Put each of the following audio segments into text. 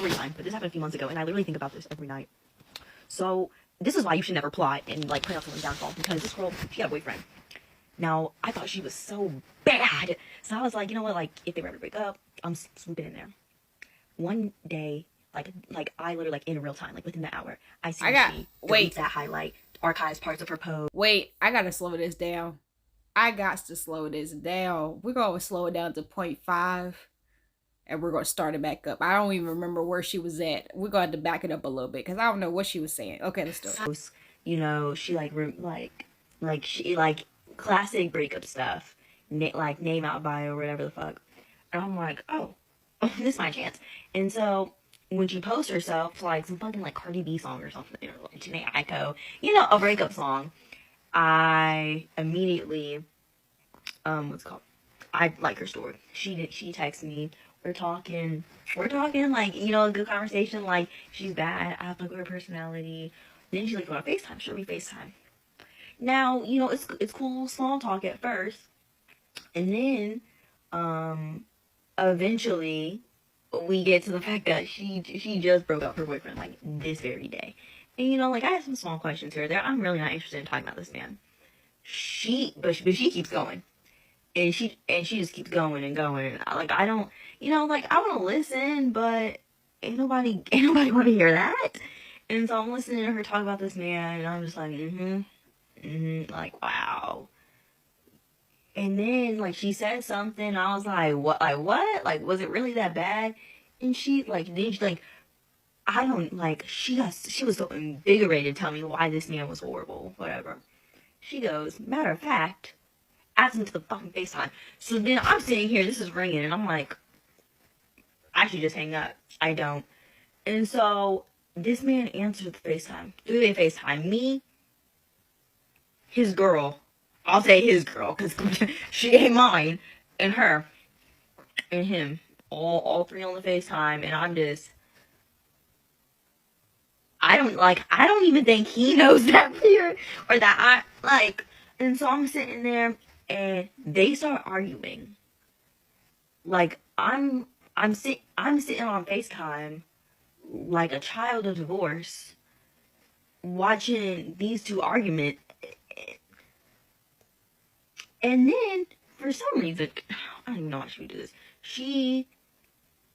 story time, but this happened a few months ago, and I literally think about this every night. So this is why you should never plot and like plan out someone's downfall, because this girl, she had a boyfriend. Now I thought she was so bad, so I was like, you know what, like if they were ever to break up, I'm swooping in there. One day, like I literally, like in real time, like within the hour, I see she deletes that highlight, archives parts of her post. Wait, I gotta slow this down. We're gonna slow it down to 0.5. And we're gonna start it back up. I don't even remember where she was at. We're gonna have to back it up a little bit because I don't know what she was saying. Okay, let's do it. You know, she she classic breakup stuff, like name out bio or whatever the fuck. And I'm like, oh, this is my chance. And so when she posts herself to like some fucking like Cardi B song or something, or like Janae Aiko, you know, a breakup song, I immediately what's it called? I like her story. She texts me. We're talking like, you know, a good conversation, like she's bad, I have a good personality. Then she's like, go on FaceTime, sure, we FaceTime. Now, you know, it's cool small talk at first. And then eventually we get to the fact that she just broke up her boyfriend like this very day. And you know, like I have some small questions here or there. I'm really not interested in talking about this man. But she keeps going. And she just keeps going and going. Like I don't, you know, like I want to listen, but ain't nobody want to hear that. And so I'm listening to her talk about this man, and I'm just like, like wow. And then like she said something, I was like, what? Like was it really that bad? And she I don't like. She was so invigorated to tell me why this man was horrible, whatever. She goes, matter of fact, ask him to the fucking FaceTime. So then I'm sitting here, this is ringing, and I'm like, I should just hang up. I don't. And so this man answered the FaceTime. 3-way FaceTime. Me, his girl. I'll say his girl, because she ain't mine. And her. And him. All three on the FaceTime. And I'm just... I don't even think he knows that fear. Or that I, like... And so I'm sitting there, and they start arguing. Like, I'm sitting on FaceTime like a child of divorce, watching these two argument. And then, for some reason, I don't even know why she would do this. She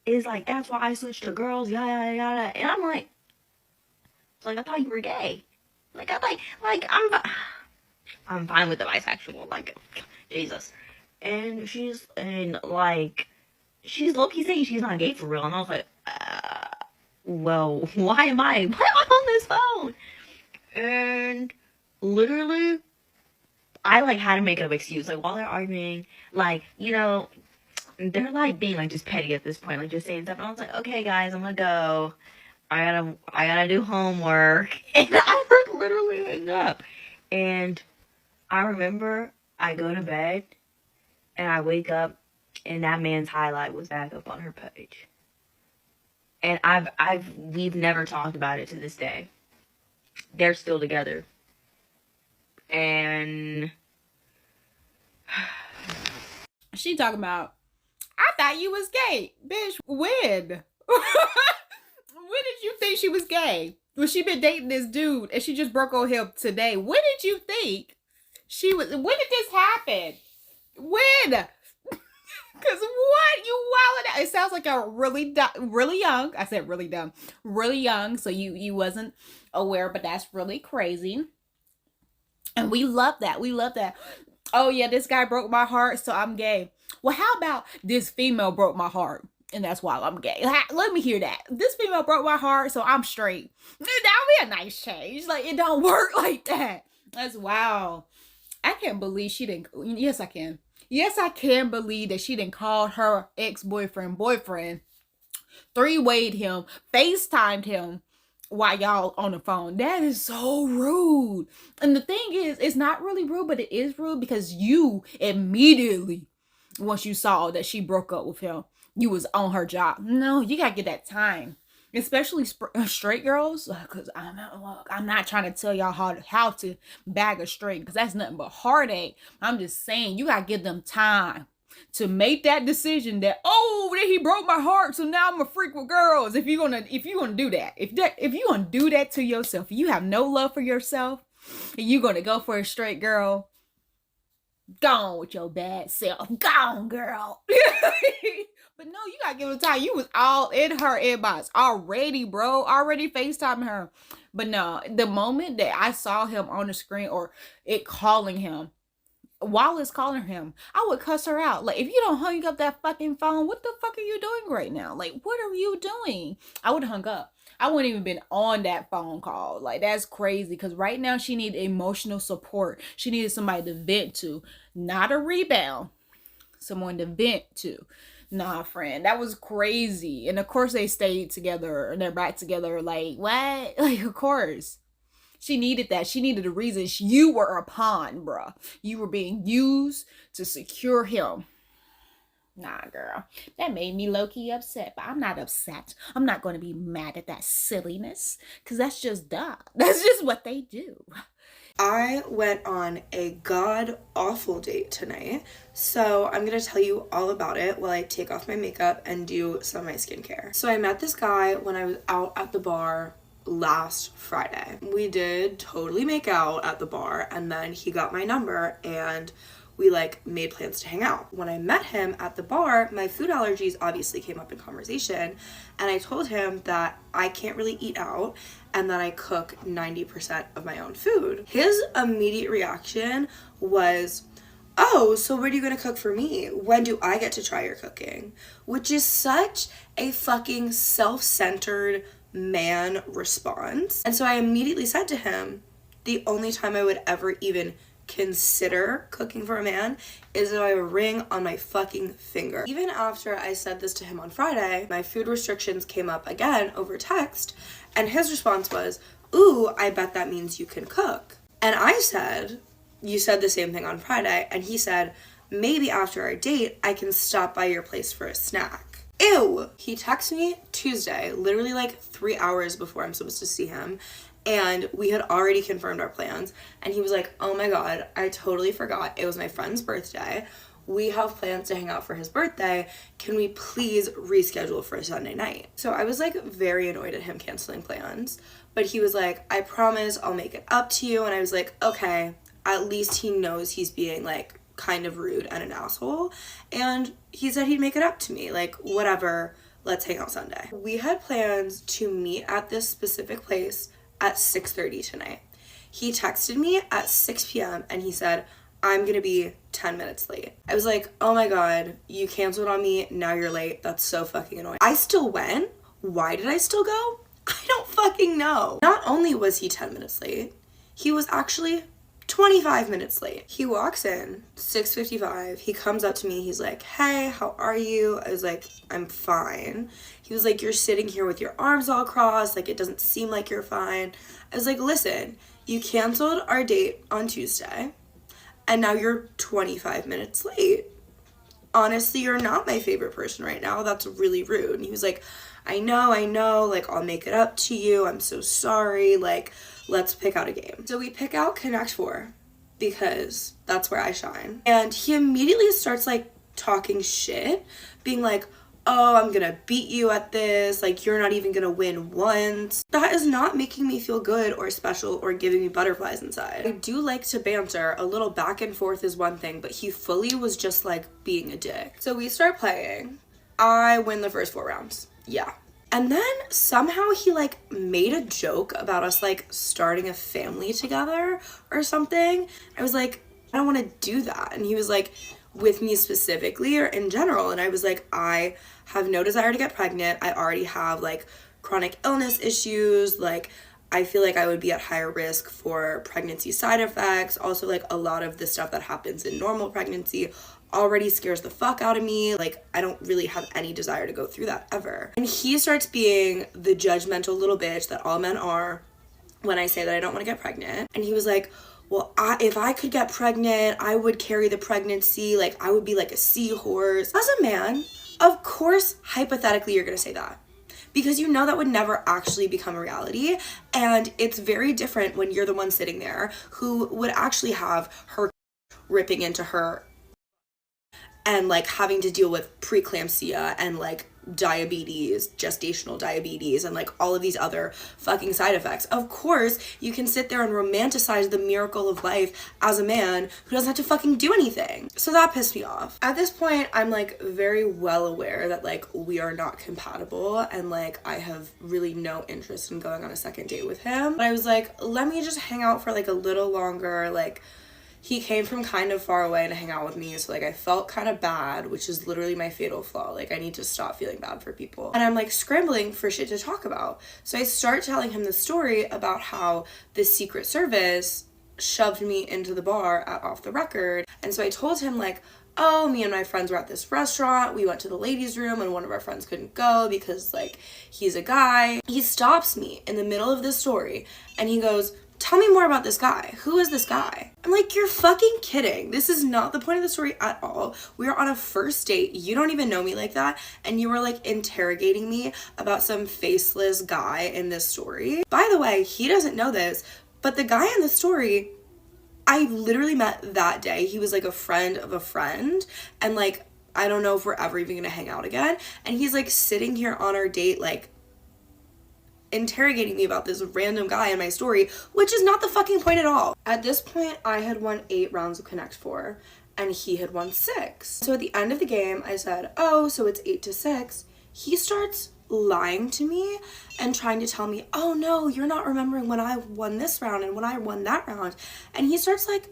is like, that's why I switched to girls, yada, yada, yada. And I'm like, I thought you were gay. I'm fine with the bisexual, like, Jesus. And she's low-key saying she's not gay for real. And I was like, well, why am I on this phone? And literally, I like had to make an excuse. Like while they're arguing, like, you know, they're like being like just petty at this point, like just saying stuff. And I was like, okay, guys, I'm gonna go. I gotta do homework. And I like literally hang up. And I remember I go to bed and I wake up and that man's highlight was back up on her page. And we've never talked about it to this day. They're still together. And she talking about, I thought you was gay. Bitch, when? When did you think she was gay? When she been dating this dude and she just broke on him today. When did you think she was? When did this happen? When? Cause what you wildin' out? It sounds like you're really young. I said really dumb, really young. So you wasn't aware, but that's really crazy. And we love that. We love that. Oh yeah, this guy broke my heart, so I'm gay. Well, how about this female broke my heart, and that's why I'm gay? Let me hear that. This female broke my heart, so I'm straight. That would be a nice change. Like it don't work like that. That's wow. I can't believe she didn't. Yes, I can. Yes, I can believe that she didn't call her ex-boyfriend, 3-wayed him, FaceTimed him while y'all on the phone. That is so rude. And the thing is, it's not really rude, but it is rude because you immediately, once you saw that she broke up with him, you was on her job. No, you gotta get that time. Especially straight girls, because I'm not trying to tell y'all how to bag a straight, because that's nothing but heartache. I'm just saying, you gotta give them time. to make that decision that, oh, that he broke my heart, so now I'm a freak with girls. If you're gonna do that, if you're gonna do that to yourself, you have no love for yourself, and you're gonna go for a straight girl, gone with your bad self. Gone, girl. But no, you gotta give it time. You was all in her inbox already, bro. Already FaceTiming her. But no, the moment that I saw him on the screen or it calling him, while it's calling him, I would cuss her out. Like, if you don't hang up that fucking phone, what the fuck are you doing right now? Like, what are you doing? I would have hung up. I wouldn't even been on that phone call. Like, that's crazy. Because right now she needed emotional support. She needed somebody to vent to. Not a rebound. Someone to vent to. Nah, friend, that was crazy. And of course they stayed together and they're back together. Like, what? Like, of course. She needed that. She needed a reason. You were a pawn, bruh. You were being used to secure him. Nah, girl. That made me low-key upset. But I'm not upset. I'm not going to be mad at that silliness. Because that's just dumb. That's just what they do. I went on a god-awful date tonight. So I'm going to tell you all about it while I take off my makeup and do some of my skincare. So I met this guy when I was out at the bar last Friday. We did totally make out at the bar, and then he got my number and we like made plans to hang out. When I met him at the bar, my food allergies obviously came up in conversation, and I told him that I can't really eat out and that I cook 90% of my own food. His immediate reaction was, oh, so what are you gonna cook for me? When do I get to try your cooking? Which is such a fucking self-centered man response. And so I immediately said to him, the only time I would ever even consider cooking for a man is if I have a ring on my fucking finger. Even after I said this to him on Friday, my food restrictions came up again over text, and his response was, ooh, I bet that means you can cook. And I said, you said the same thing on Friday, and he said, maybe after our date, I can stop by your place for a snack. Ew! He texted me Tuesday, literally like 3 hours before I'm supposed to see him, and we had already confirmed our plans, and he was like, oh my god, I totally forgot. It was my friend's birthday. We have plans to hang out for his birthday. Can we please reschedule for a Sunday night? So I was like very annoyed at him canceling plans, but he was like, I promise I'll make it up to you, and I was like, okay, at least he knows he's being like kind of rude and an asshole, and he said he'd make it up to me, like, whatever, let's hang out Sunday. We had plans to meet at this specific place at 6:30 tonight. He texted me at 6 p.m. and he said, I'm gonna be 10 minutes late. I was like, oh my god, you canceled on me, now you're late. That's so fucking annoying. I still went. Why did I still go? I don't fucking know. Not only was he 10 minutes late, he was actually 25 minutes late. He walks in, 6:55. He comes up to me. He's like, hey, how are you? I was like, I'm fine. He was like, you're sitting here with your arms all crossed. Like, it doesn't seem like you're fine. I was like, listen, you canceled our date on Tuesday, and now you're 25 minutes late. Honestly, you're not my favorite person right now. That's really rude. And he was like, I know, like, I'll make it up to you. I'm so sorry. Like, let's pick out a game. So we pick out Connect 4 because that's where I shine. And he immediately starts like talking shit, being like, oh, I'm gonna beat you at this. Like, you're not even gonna win once. That is not making me feel good or special or giving me butterflies inside. I do like to banter. A little back and forth is one thing, but he fully was just like being a dick. So we start playing. I win the first 4 rounds. Yeah. And then somehow he like made a joke about us like starting a family together or something. I was like, I don't want to do that. And he was like, with me specifically or in general? And I was like, I have no desire to get pregnant. I already have like chronic illness issues. Like, I feel like I would be at higher risk for pregnancy side effects. Also, like, a lot of the stuff that happens in normal pregnancy already scares the fuck out of me. Like, I don't really have any desire to go through that ever. And he starts being the judgmental little bitch that all men are when I say that I don't want to get pregnant. And he was like, well, if I could get pregnant, I would carry the pregnancy. Like, I would be like a seahorse. As a man, of course, hypothetically, you're going to say that, because you know that would never actually become a reality. And it's very different when you're the one sitting there who would actually have her ripping into her and like having to deal with preeclampsia and like diabetes, gestational diabetes, and like all of these other fucking side effects. Of course, you can sit there and romanticize the miracle of life as a man who doesn't have to fucking do anything. So that pissed me off. At this point, I'm like very well aware that like we are not compatible and like I have really no interest in going on a second date with him. But I was like, let me just hang out for like a little longer. Like, he came from kind of far away to hang out with me, so like I felt kind of bad, which is literally my fatal flaw. Like, I need to stop feeling bad for people. And I'm like scrambling for shit to talk about. So I start telling him the story about how the Secret Service shoved me into the bar at Off the Record. And so I told him like, oh, me and my friends were at this restaurant. We went to the ladies' room and one of our friends couldn't go because like he's a guy. He stops me in the middle of this story and he goes, tell me more about this guy. Who is this guy? I'm like, you're fucking kidding. This is not the point of the story at all. We are on a first date. You don't even know me like that. And you were like interrogating me about some faceless guy in this story. By the way, he doesn't know this, but the guy in the story, I literally met that day. He was like a friend of a friend. And like, I don't know if we're ever even gonna hang out again. And he's like sitting here on our date, like interrogating me about this random guy in my story, which is not the fucking point at all. At this point, I had won 8 rounds of Connect 4 and he had won 6. So at the end of the game, I said, oh, so it's 8-6. He starts lying to me and trying to tell me, oh no, you're not remembering when I won this round and when I won that round. And he starts like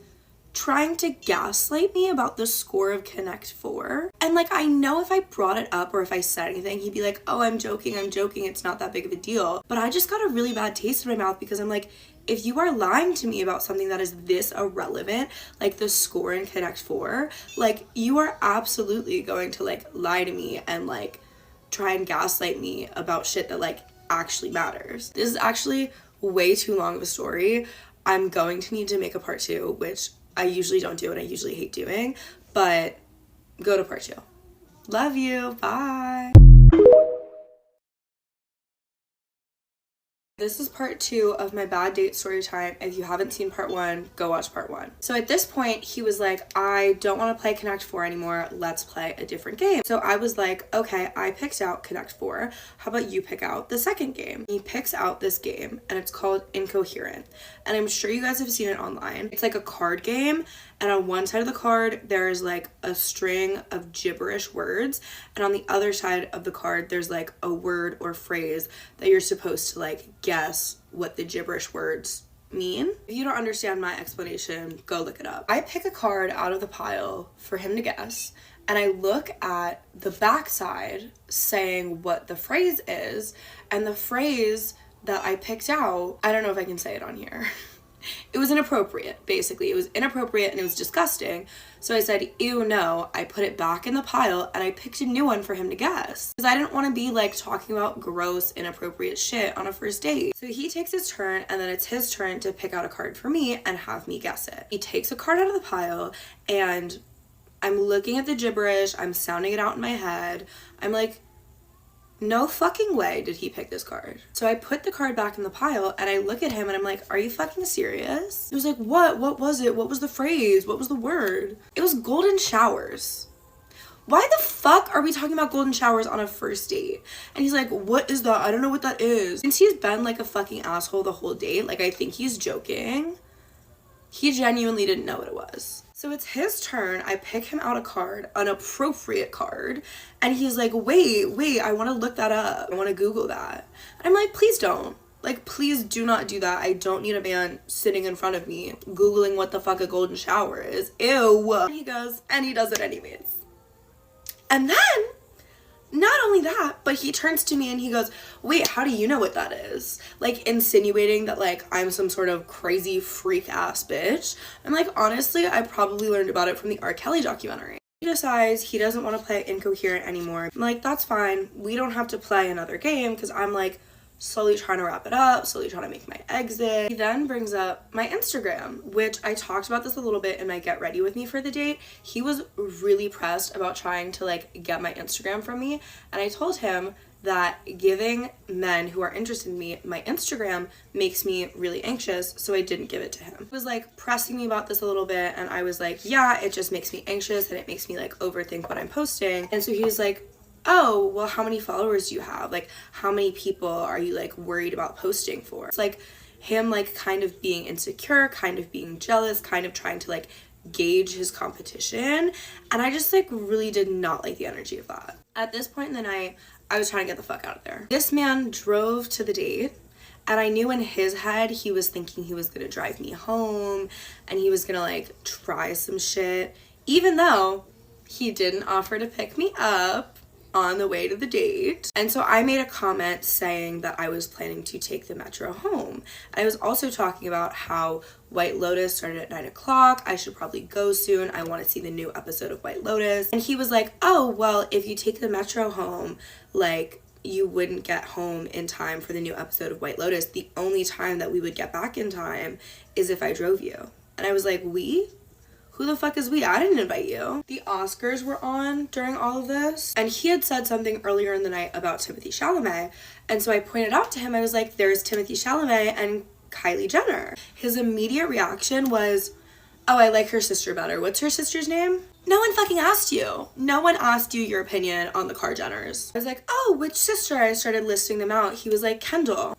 trying to gaslight me about the score of Connect 4. And like, I know if I brought it up or if I said anything, he'd be like, oh, I'm joking, it's not that big of a deal. But I just got a really bad taste in my mouth because I'm like, if you are lying to me about something that is this irrelevant, like the score in Connect 4, like you are absolutely going to like lie to me and like try and gaslight me about shit that like actually matters. This is actually way too long of a story. I'm going to need to make a part 2, which I usually don't do and I usually hate doing, but go to part 2. Love you. Bye. This is part 2 of my bad date story time. If you haven't seen part 1, go watch part 1. So at this point, he was like, I don't want to play Connect 4 anymore. Let's play a different game. So I was like, okay, I picked out Connect 4. How about you pick out the second game? He picks out this game and it's called Incoherent. And I'm sure you guys have seen it online. It's like a card game. And on one side of the card, there's like a string of gibberish words. And on the other side of the card, there's like a word or phrase that you're supposed to like guess what the gibberish words mean. If you don't understand my explanation, go look it up. I pick a card out of the pile for him to guess. And I look at the backside saying what the phrase is. And the phrase that I picked out, I don't know if I can say it on here. It was inappropriate, basically. It was inappropriate and it was disgusting. So I said, ew, no. I put it back in the pile and I picked a new one for him to guess. Because I didn't want to be like talking about gross, inappropriate shit on a first date. So he takes his turn and then it's his turn to pick out a card for me and have me guess it. He takes a card out of the pile and I'm looking at the gibberish. I'm sounding it out in my head. I'm like, no fucking way did he pick this card. So I put the card back in the pile and I look at him and I'm like, are you fucking serious? He was like, what? What was it? What was the phrase? What was the word? It was golden showers. Why the fuck are we talking about golden showers on a first date? And he's like, what is that? I don't know what that is. Since he's been like a fucking asshole the whole date, like I think he's joking. He genuinely didn't know what it was. So it's his turn. I pick him out a card, an appropriate card, and he's like, wait, I want to look that up. I want to Google that. And I'm like, please don't. Like, please do not do that. I don't need a man sitting in front of me Googling what the fuck a golden shower is. Ew. And he goes, and he does it anyways. And then, not only that, but he turns to me and he goes, wait, how do you know what that is? Like, insinuating that, like, I'm some sort of crazy freak-ass bitch. I'm like, honestly, I probably learned about it from the R. Kelly documentary. He decides he doesn't want to play Incoherent anymore. I'm like, that's fine. We don't have to play another game, because I'm, like, slowly trying to wrap it up, slowly trying to make my exit. He then brings up my Instagram, which I talked about this a little bit in my get ready with me for the date. He was really pressed about trying to like get my Instagram from me, and I told him that giving men who are interested in me my Instagram makes me really anxious, so I didn't give it to him. He was like pressing me about this a little bit, and I was like, yeah, it just makes me anxious and it makes me like overthink what I'm posting. And so he was like, oh, well, how many followers do you have? Like, how many people are you like worried about posting for? It's like him like kind of being insecure, kind of being jealous, kind of trying to like gauge his competition, and I just like really did not like the energy of that. At this point in the night, I was trying to get the fuck out of there. This man drove to the date, and I knew in his head he was thinking he was gonna drive me home and he was gonna like try some shit, even though he didn't offer to pick me up on the way to the date. And so I made a comment saying that I was planning to take the metro home. I was also talking about how White Lotus started at 9 o'clock. I should probably go soon. I want to see the new episode of White Lotus. And he was like, oh, well, if you take the metro home, like, you wouldn't get home in time for the new episode of White Lotus. The only time that we would get back in time is if I drove you. And I was like, we? Who the fuck is we? I didn't invite you. The Oscars were on during all of this, and he had said something earlier in the night about Timothée Chalamet, and so I pointed out to him, I was like, there's Timothée Chalamet and Kylie Jenner. His immediate reaction was, oh, I like her sister better. What's her sister's name? No one fucking asked you. No one asked you your opinion on the Kardashians. I was like, oh, which sister? I started listing them out. He was like, Kendall.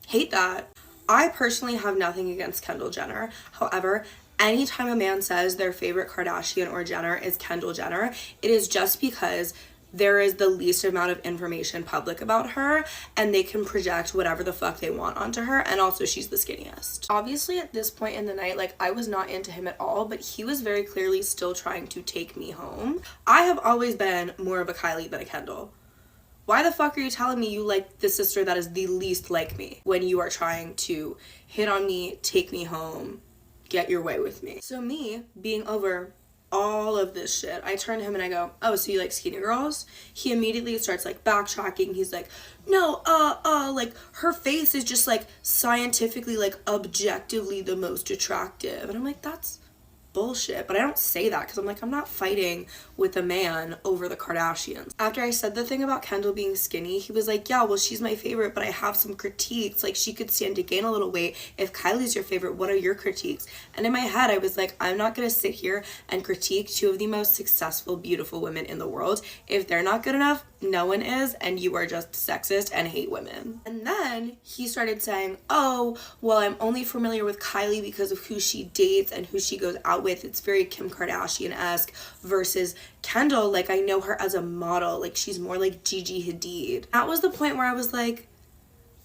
Hate that. I personally have nothing against Kendall Jenner. However, anytime a man says their favorite Kardashian or Jenner is Kendall Jenner, it is just because there is the least amount of information public about her, and they can project whatever the fuck they want onto her, and also she's the skinniest. Obviously at this point in the night, like, I was not into him at all, but he was very clearly still trying to take me home. I have always been more of a Kylie than a Kendall. Why the fuck are you telling me you like the sister that is the least like me when you are trying to hit on me, take me home, get your way with me? So me being over all of this shit, I turn to him and I go, oh, so you like skinny girls? He immediately starts like backtracking. He's like, no, like her face is just like scientifically, like objectively the most attractive. And I'm like, that's bullshit. But I don't say that because I'm like, I'm not fighting with a man over the Kardashians. After I said the thing about Kendall being skinny, he was like, yeah, well, she's my favorite, but I have some critiques. Like, she could stand to gain a little weight. If Kylie's your favorite, what are your critiques? And in my head, I was like, I'm not gonna sit here and critique two of the most successful, beautiful women in the world. If they're not good enough, no one is, and you are just sexist and hate women. And then he started saying, oh, well, I'm only familiar with Kylie because of who she dates and who she goes out with. It's very Kim Kardashian-esque, versus Kendall, like, I know her as a model. Like, she's more like Gigi Hadid. That was the point where I was like,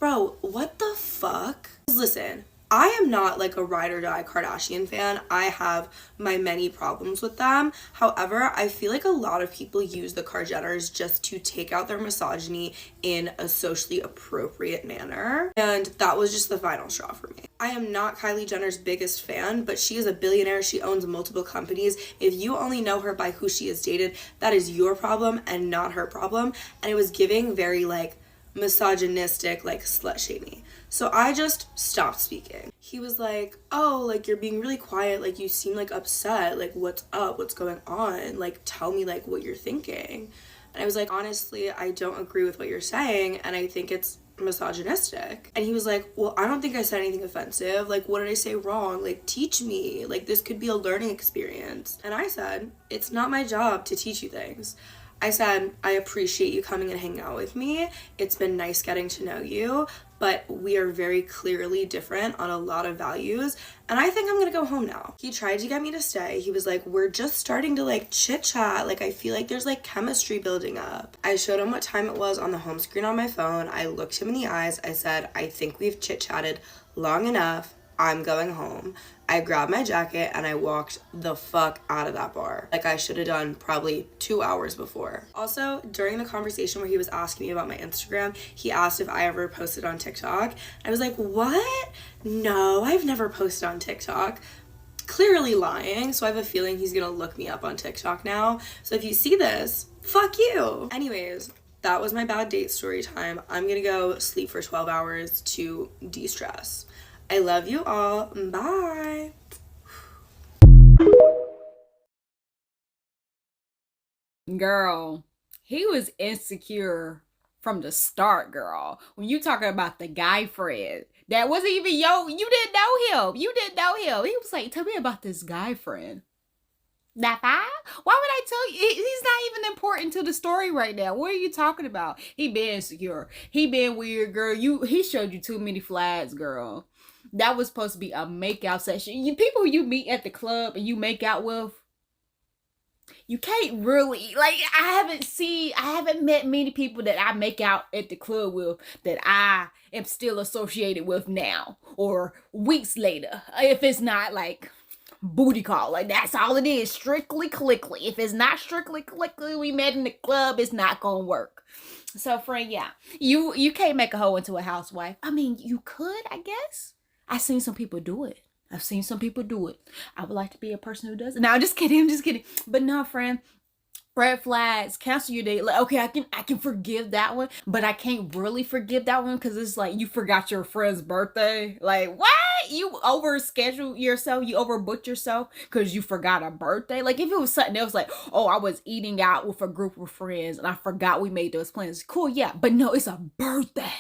bro, what the fuck? Listen, I am not like a ride or die Kardashian fan. I have my many problems with them. However, I feel like a lot of people use the Kardashians just to take out their misogyny in a socially appropriate manner. And that was just the final straw for me. I am not Kylie Jenner's biggest fan, but she is a billionaire. She owns multiple companies. If you only know her by who she has dated, that is your problem and not her problem. And it was giving very like misogynistic, like slut shaming. So I just stopped speaking. He was like, oh, like, you're being really quiet. Like, you seem like upset. Like, what's up? What's going on? Like, tell me like what you're thinking. And I was like, honestly, I don't agree with what you're saying, and I think it's misogynistic. And he was like, well, I don't think I said anything offensive. Like, what did I say wrong? Like, teach me. Like, this could be a learning experience. And I said, it's not my job to teach you things. I said, I appreciate you coming and hanging out with me. It's been nice getting to know you, but we are very clearly different on a lot of values, and I think I'm gonna go home now. He tried to get me to stay. He was like, we're just starting to like chit chat. Like, I feel like there's like chemistry building up. I showed him what time it was on the home screen on my phone. I looked him in the eyes. I said, I think we've chit chatted long enough. I'm going home. I grabbed my jacket and I walked the fuck out of that bar. Like I should have done probably 2 hours before. Also, during the conversation where he was asking me about my Instagram, he asked if I ever posted on TikTok. I was like, what? No, I've never posted on TikTok. Clearly lying, so I have a feeling he's gonna look me up on TikTok now. So if you see this, fuck you. Anyways, that was my bad date story time. I'm gonna go sleep for 12 hours to de-stress. I love you all. Bye. Girl, he was insecure from the start, girl. When you talking about the guy friend, that wasn't even you didn't know him. You didn't know him. He was like, tell me about this guy friend. That five? Why would I tell you? He's not even important to the story right now. What are you talking about? He been insecure. He been weird, girl. He showed you too many flags, girl. That was supposed to be a makeout session. People you meet at the club and you make out with, you can't really, like, I haven't met many people that I make out at the club with that I am still associated with now or weeks later. If it's not like booty call, like that's all it is, strictly clickly. If it's not strictly clickly, we met in the club, it's not gonna work. So friend, yeah, you can't make a hoe into a housewife. I mean, you could, I guess. I've seen some people do it. I would like to be a person who does it. No, I'm just kidding. But no, friend, red flags, cancel your date. Like, okay, I can forgive that one, but I can't really forgive that one because it's like you forgot your friend's birthday. Like, what? You overscheduled yourself, you overbooked yourself because you forgot a birthday. Like, if it was something else, like, oh, I was eating out with a group of friends and I forgot we made those plans. Cool, yeah, but no, it's a birthday.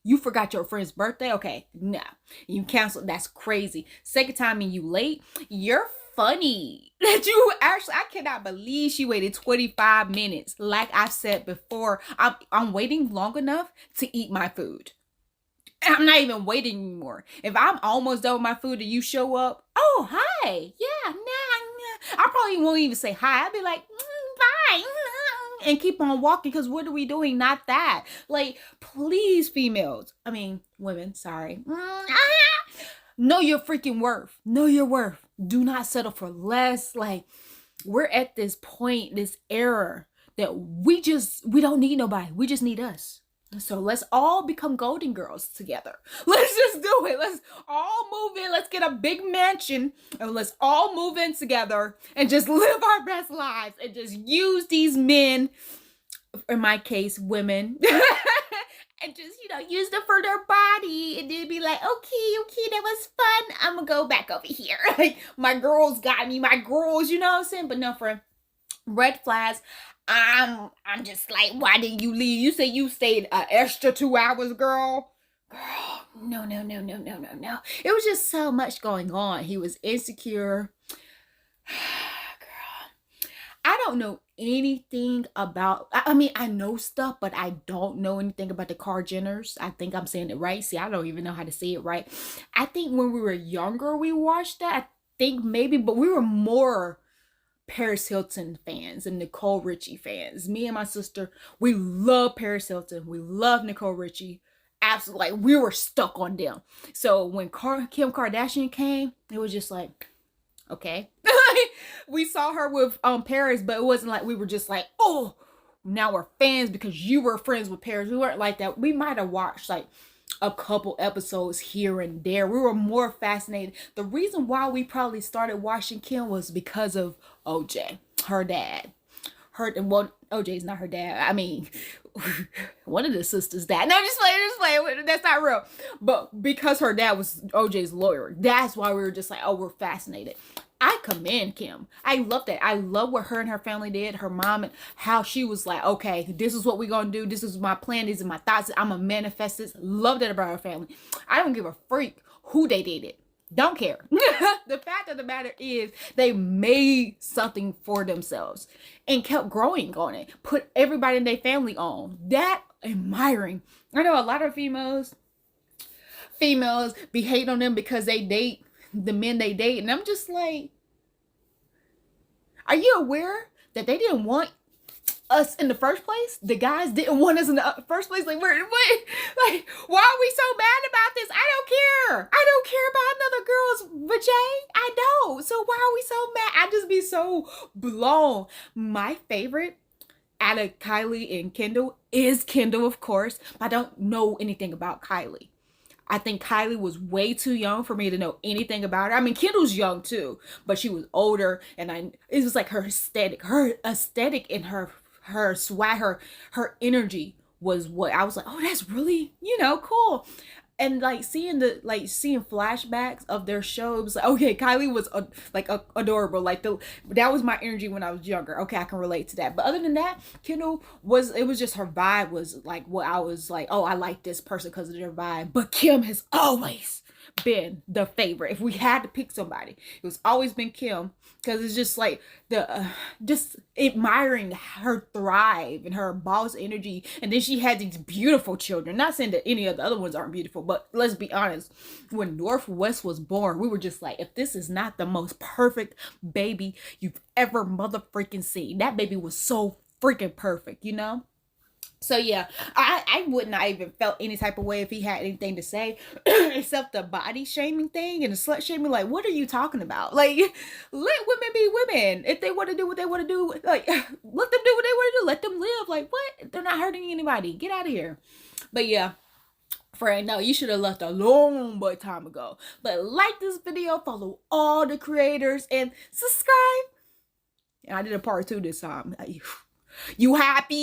You forgot your friend's birthday? Okay, no. You canceled. That's crazy. Second time and you late. You're funny. That you actually, I cannot believe she waited 25 minutes. Like I said before, I'm waiting long enough to eat my food. I'm not even waiting anymore. If I'm almost done with my food and you show up, oh, hi. Yeah, nah. I probably won't even say hi. I'll be like, bye. And keep on walking because what are we doing? Not that. Like, please, females. I mean, women, sorry. Know your freaking worth. Know your worth. Do not settle for less. Like, we're at this point, this era that we don't need nobody. We just need us. So let's all become golden girls together. Let's just do it. Let's all move in. Let's get a big mansion and let's all move in together and just live our best lives and just use these men, in my case, women, and just, use them for their body and then be like, okay, that was fun. I'm gonna go back over here. Like, my girls got me, my girls, you know what I'm saying? But no, friend, red flags. I'm just like, why did you leave? You say you stayed an extra 2 hours, girl. Girl, no. It was just so much going on. He was insecure. Girl, I don't know anything about, I mean, I know stuff, but I don't know anything about the Kar-Jenners. I think I'm saying it right. See, I don't even know how to say it right. I think when we were younger, we watched that. I think maybe, but we were more Paris Hilton fans and Nicole Richie fans. Me and my sister, we love Paris Hilton. We love Nicole Richie. Absolutely. Like, we were stuck on them. So when Kim Kardashian came, it was just like, okay. We saw her with Paris, but it wasn't like we were just like, oh, now we're fans because you were friends with Paris. We weren't like that. We might have watched like a couple episodes here and there. We were more fascinated. The reason why we probably started watching Kim was because of OJ, her dad. Well, OJ's not her dad. I mean, one of the sisters' dad. No, just playing. That's not real. But because her dad was OJ's lawyer, that's why we were just like, oh, we're fascinated. I commend Kim. I love that. I love what her and her family did. Her mom and how she was like, okay, this is what we're going to do. This is my plan. These are my thoughts. I'm going to manifest this. Love that about her family. I don't give a freak who they dated. Don't care. The fact of the matter is they made something for themselves and kept growing on it. Put everybody in their family on. That admiring. I know a lot of females be hating on them because they date the men they date. And I'm just like, are you aware that they didn't want us in the first place? The guys didn't want us in the first place. Like, wait, like, why are we so mad about this? I don't care. I don't care about another girl's vajay. I don't. So why are we so mad? I just be so blown. My favorite out of Kylie and Kendall is Kendall, of course. I don't know anything about Kylie. I think Kylie was way too young for me to know anything about her. I mean, Kendall's young too, but she was older, and it was like her aesthetic and her her swag, her energy was what I was like, oh, that's really, cool. And like seeing flashbacks of their show, it was like, okay, Kylie was adorable. Like that was my energy when I was younger. Okay, I can relate to that. But other than that, Kendall it was just her vibe was like what I was like, oh, I like this person because of their vibe. But Kim has always been the favorite. If we had to pick somebody, it was always been Kim, because it's just like just admiring her thrive and her boss energy. And then she had these beautiful children. Not saying that any of the other ones aren't beautiful, but let's be honest, when Northwest was born, we were just like, if this is not the most perfect baby you've ever mother freaking seen, that baby was so freaking perfect, So yeah, I would not even felt any type of way if he had anything to say, except the body shaming thing and the slut shaming. Like, what are you talking about? Like, let women be women. If they want to do what they want to do, like, let them do what they want to do. Let them live. Like, what? They're not hurting anybody. Get out of here. But yeah, friend, no, you should have left a long but time ago. But like this video, follow all the creators, and subscribe. And I did a part 2 this time. You happy?